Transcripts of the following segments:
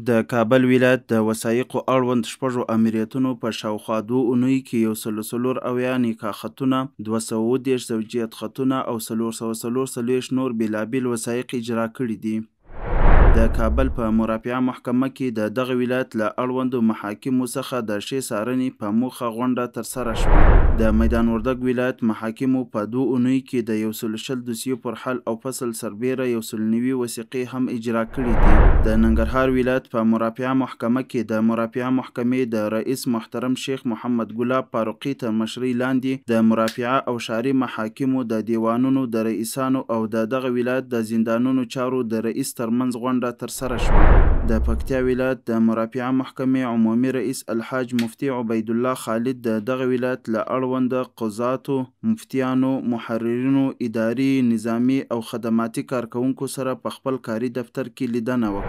د کابل ولایت د وثایقو اړوند شپږو امریتونو په شاوخوا 2 اونیو کې 140 نکاح خطونه، 230 زوجیت خطونه او 444 نور بېلابېل وثایق اجرا کړي دي. د کابل په مرافعه محکمه کې د دغه ولایت له اړوندو محاکمو څخه د ښې څارنې په موخه غونډه ترسره شوه. د میدان وردګ ولایت محاکمو په 2 اونیو کې د 120 دوسیو پر حل او فصل سربیره 190 وثیقې هم اجرا کړي دي. د ننګرهار ولایت په مرافعه محکمه کې د مرافعه محکمې د رئیس محترم شیخ محمد ګلاب فاروقي تر مشرۍ لاندې د مرافعه او شاري محاکمو د دیوانونو د رئیسانو او د دغه ولایت د زندانونو چارو د رئیس ترمنځ غونډه ترسره شوه. د پکتیا ولایت د مرافعه محکمې عمومي رئیس الحاج مفتي عبید الله خالد د دغه ولایت له اړوند قضاتو، مفتیانو، محررینو، اداري، نظامي او خدماتي کارکوونکو سره په خپل کاري دفتر کې لیدنه وکړه.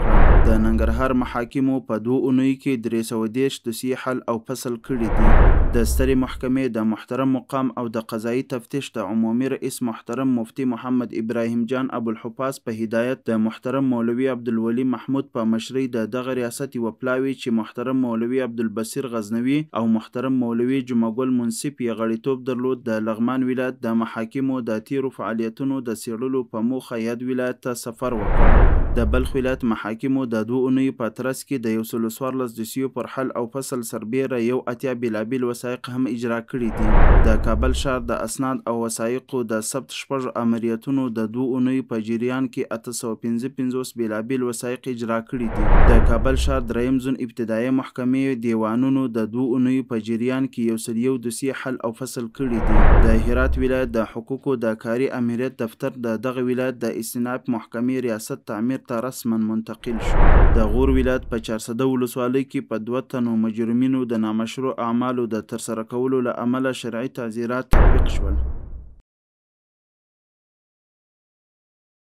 د ننګرهار محاکمو په 2 اونیو کې 330 دوسیې حل او فصل کړي دي. د سترې محکمې د محترم مقام او د قضایي تفتیش د عمومي رئیس محترم مفتي محمد ابراهیم جان ابوالحفاظ په هدایت د محترم مولوي عبدالولي محمود په مشرۍ د دغه ریاست یوه پلاوي چې محترم مولوي عبدالبصیر غزنوي او محترم مولوي جمعه ګل منصف یې غړیتوب درلود، د لغمان ولایت د محاکمو د تیرو فعالیتونو د څیړلو په موخه یاد ولایت ته سفر وکړ. د بلخ ولایت محاکمو د 2 اونیو په ترڅ کې د 114 دوسیو پر حل او فصل سربیره 80 بېلابېل وثایق هم اجرا کړي دي. د کابل ښار د اسناد او وثایقو د ثبت شپږو امریتونو د 2 اونیو په جریان کې 855 بېلابېل وثایق اجرا کړي دي. د کابل ښار دریم زون ابتدایي محکمې دیوانونو د 2 اونیو په جریان کې 101 دوسیې حل او فصل کړي دي. د هرات ولایت د حقوقو د کاري امریت دفتر د دغه ولایت د استیناف محکمې ریاست تعمیر ته رسما منتقل شو. د غور ولایت په 400 ولسوالۍ کې په 2 تنو مجرمینو د نامشروع اعمالو د ترسره کولو له امله شرعي تعزیرات تطبیق شول.